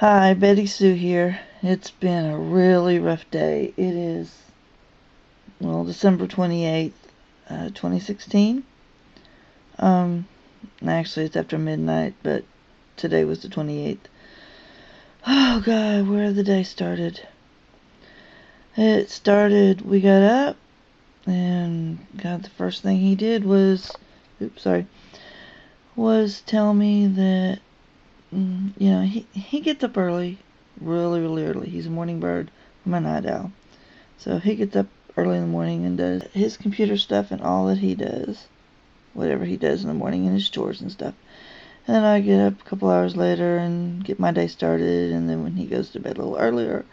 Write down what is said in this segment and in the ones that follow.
Hi, Betty Sue here. It's been a really rough day. It is, December 28th, 2016. Um, Actually, it's after midnight, but today was the 28th. Oh, God, where the day started. We got up, and God, the first thing he did was tell me that, he gets up early, really, really early. He's a morning bird. I'm a night owl. So he gets up early in the morning and does his computer stuff and all that he does, whatever he does in the morning and his chores and stuff. And then I get up a couple hours later and get my day started, and then when he goes to bed a little earlier,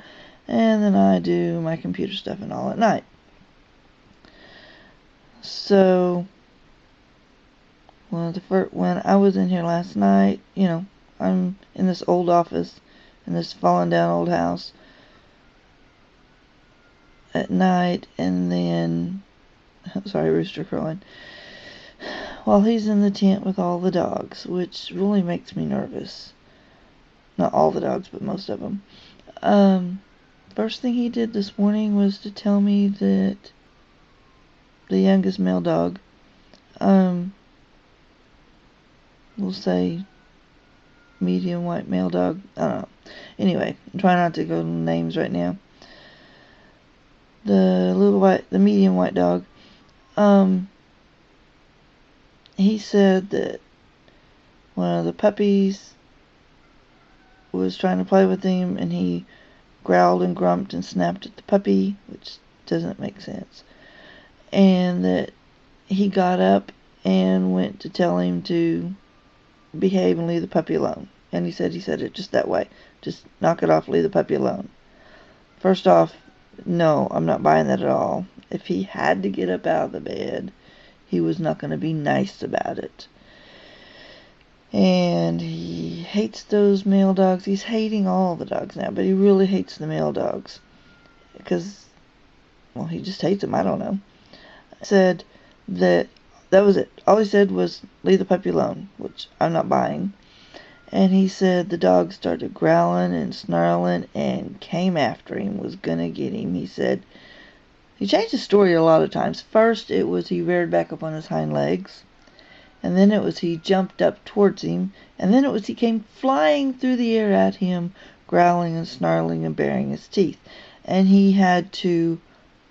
and then I do my computer stuff and all at night. So, when I was in here last night, I'm in this old office in this fallen down old house at night, and then, sorry, rooster crowing, while he's in the tent with all the dogs, which really makes me nervous. Not all the dogs, but most of them. First thing he did this morning was to tell me that the youngest male dog, we'll say medium white male dog, I don't know. Anyway, I'm trying not to go to names right now. The medium white dog, he said that one of the puppies was trying to play with him, and he growled and grumped and snapped at the puppy, which doesn't make sense. And that he got up and went to tell him to behave and leave the puppy alone. And he said it just that way. Just knock it off, leave the puppy alone. First off, no, I'm not buying that at all. If he had to get up out of the bed, he was not going to be nice about it. And he hates those male dogs. He's hating all the dogs now, but he really hates the male dogs. Because, he just hates them. I don't know. Said that was it. All he said was, leave the puppy alone, which I'm not buying. And he said the dog started growling and snarling and came after him, was going to get him. He said, he changed the story a lot of times. First, it was he reared back up on his hind legs. And then it was he jumped up towards him, and then it was he came flying through the air at him, growling and snarling and baring his teeth. And he had to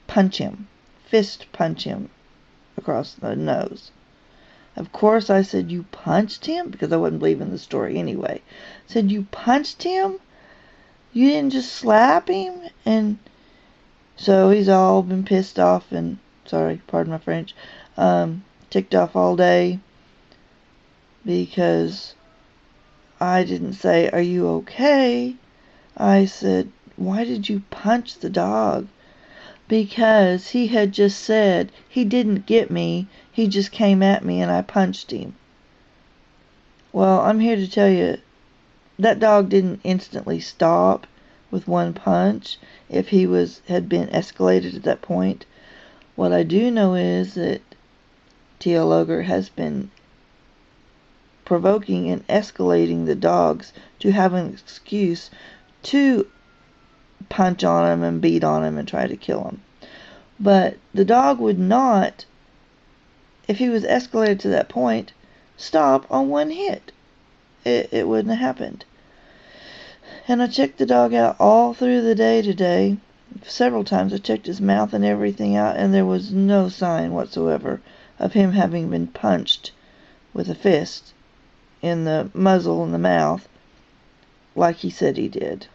fist punch him across the nose. Of course, I said, you punched him? Because I wasn't believing the story anyway. I said, you punched him? You didn't just slap him? And so he's all been pissed off and, sorry, pardon my French, ticked off all day, because I didn't say, are you okay? I said, why did you punch the dog? Because he had just said he didn't get me, he just came at me and I punched him. Well, I'm here to tell you, that dog didn't instantly stop with one punch if he had been escalated at that point. What I do know is that L Ogre has been provoking and escalating the dogs to have an excuse to punch on him and beat on him and try to kill him. But the dog would not, if he was escalated to that point, stop on one hit. It wouldn't have happened. And I checked the dog out all through the day today. Several times I checked his mouth and everything out, and there was no sign whatsoever of him having been punched with a fist in the muzzle and the mouth like he said he did.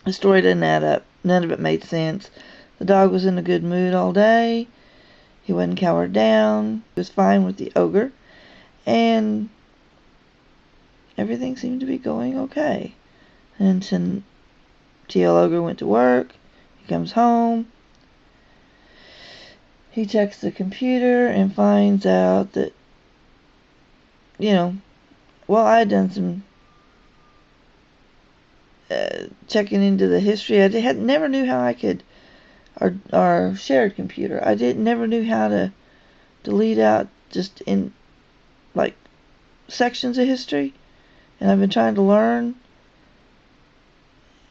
The story didn't add up. None of it made sense. The dog was in a good mood all day. He wasn't cowered down. He was fine with the ogre. And everything seemed to be going okay. And L Ogre went to work. He comes home. He checks the computer and finds out that, I had done some checking into the history. I never knew how I could, our shared computer. Never knew how to delete out just in like sections of history, and I've been trying to learn.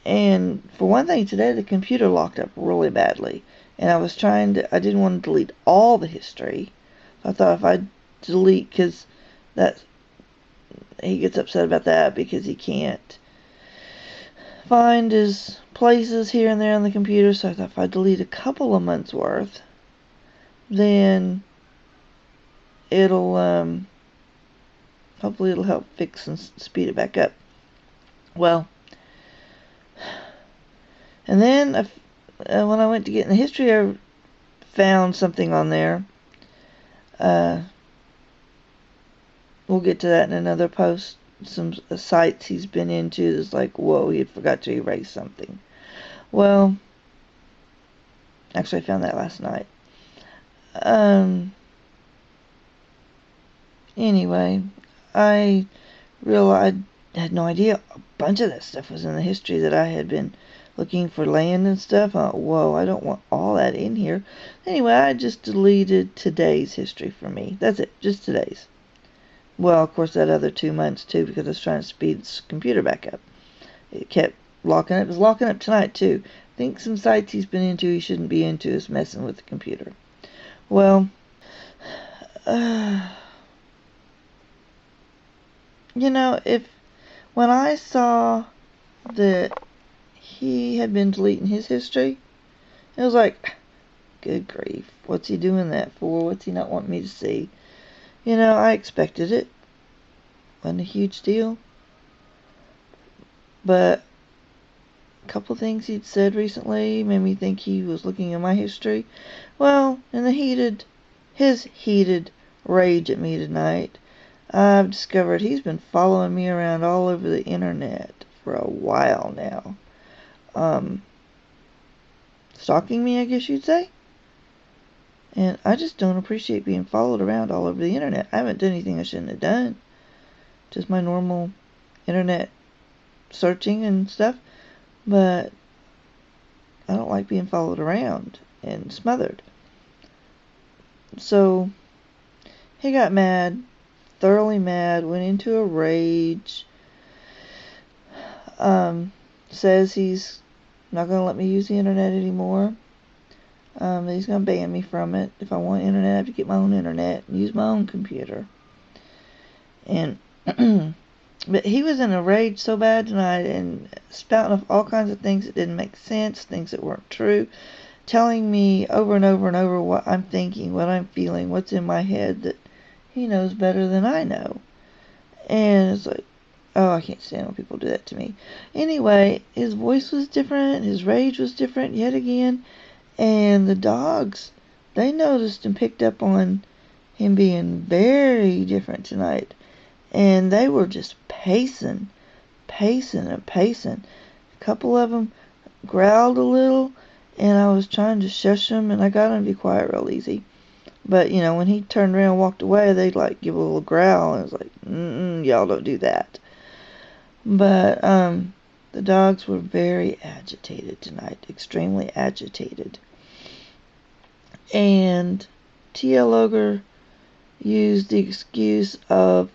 And for one thing, today the computer locked up really badly. And I didn't want to delete all the history. So I thought if I delete, because he gets upset about that because he can't find his places here and there on the computer. So I thought if I delete a couple of months worth, then it'll, hopefully it'll help fix and speed it back up. Well, and then when I went to get in the history, I found something on there. We'll get to that in another post. Some sites he's been into is like, whoa, he had forgot to erase something. Well, actually I found that last night. Anyway, I realized I had no idea a bunch of that stuff was in the history that I had been looking for land and stuff. I thought, whoa, I don't want all that in here. Anyway, I just deleted today's history for me. That's it, just today's. Well, of course, that other 2 months, too, because I was trying to speed the computer back up. It kept locking up. It was locking up tonight, too. I think some sites he's been into he shouldn't be into is messing with the computer. Well, when I saw that he had been deleting his history, it was like, good grief, what's he doing that for? What's he not wanting me to see? I expected it. Wasn't a huge deal. But a couple things he'd said recently made me think he was looking at my history. Well, in his heated rage at me tonight, I've discovered he's been following me around all over the internet for a while now. Stalking me, I guess you'd say. And I just don't appreciate being followed around all over the internet. I haven't done anything I shouldn't have done. Just my normal internet searching and stuff. But I don't like being followed around and smothered. So he got mad, thoroughly mad, went into a rage. Says he's not going to let me use the internet anymore. He's going to ban me from it. If I want internet, I have to get my own internet and use my own computer. And but he was in a rage so bad tonight and spouting off all kinds of things that didn't make sense, things that weren't true, telling me over and over and over what I'm thinking, what I'm feeling, what's in my head that he knows better than I know. And it's like, oh, I can't stand when people do that to me. Anyway, his voice was different, his rage was different yet again. And the dogs, they noticed and picked up on him being very different tonight. And they were just pacing. A couple of them growled a little, and I was trying to shush them, and I got them to be quiet real easy. But, when he turned around and walked away, they'd, give a little growl, and I was like, y'all don't do that. But, the dogs were very agitated tonight, extremely agitated. And L Ogre used the excuse of,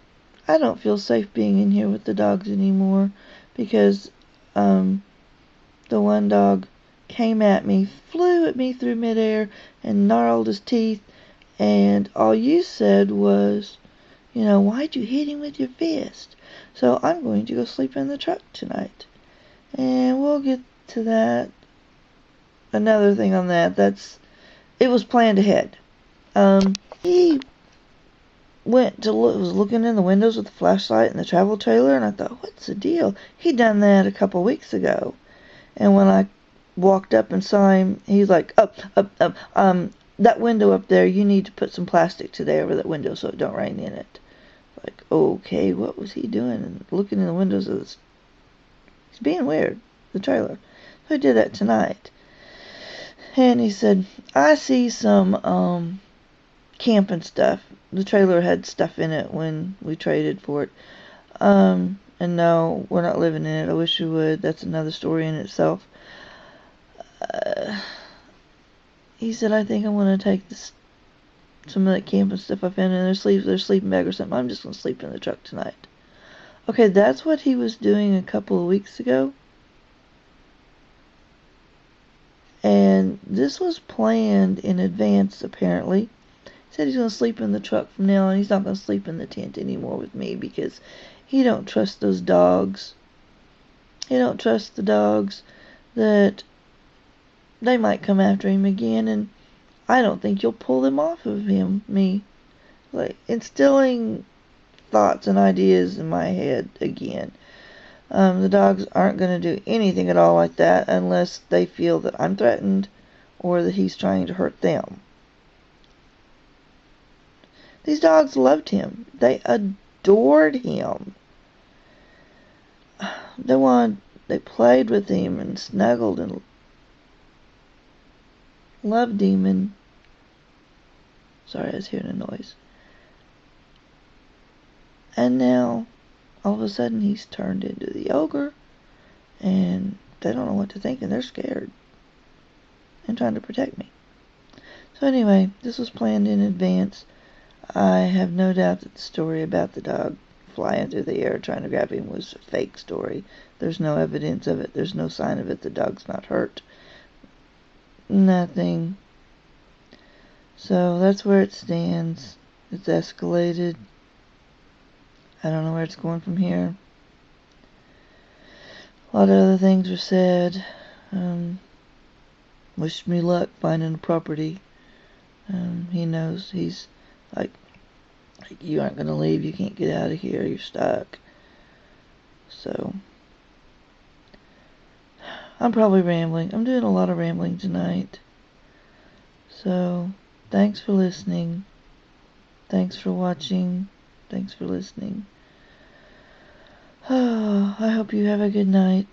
I don't feel safe being in here with the dogs anymore because the one dog came at me, flew at me through midair, and gnarled his teeth, and all you said was, why'd you hit him with your fist? So I'm going to go sleep in the truck tonight. And we'll get to that. Another thing on that, it was planned ahead. He was looking in the windows with the flashlight in the travel trailer, and I thought, what's the deal? He'd done that a couple weeks ago. And when I walked up and saw him, he's like, up, that window up there, you need to put some plastic today over that window so it don't rain in it. Like, okay, what was he doing? And looking in the windows of this, he's being weird, the trailer. So I did that tonight. And he said, I see some camping stuff. The trailer had stuff in it when we traded for it. And no, we're not living in it. I wish we would. That's another story in itself. He said, I think I'm going to take some of that camping stuff I found in their sleeping bag or something. I'm just going to sleep in the truck tonight. Okay, that's what he was doing a couple of weeks ago. this was planned in advance, apparently. He said he's going to sleep in the truck from now on. He's not going to sleep in the tent anymore with me because he don't trust those dogs. He don't trust the dogs that they might come after him again, and I don't think you'll pull them off of me. Like, instilling thoughts and ideas in my head again. The dogs aren't going to do anything at all like that unless they feel that I'm threatened or that he's trying to hurt them. These dogs loved him. They adored him. They played with him and snuggled and loved him. And sorry, I was hearing a noise. And now, all of a sudden, he's turned into the ogre, and they don't know what to think, and they're scared and trying to protect me. So anyway, this was planned in advance. I have no doubt that the story about the dog flying through the air trying to grab him was a fake story. There's no evidence of it. There's no sign of it. The dog's not hurt. Nothing. So that's where it stands. It's escalated. I don't know where it's going from here. A lot of other things were said. Wish me luck finding a property. He knows. He's like, you aren't going to leave. You can't get out of here. You're stuck. So, I'm probably rambling. I'm doing a lot of rambling tonight. So, thanks for listening. Thanks for watching. Thanks for listening. I hope you have a good night.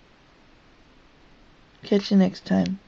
Catch you next time.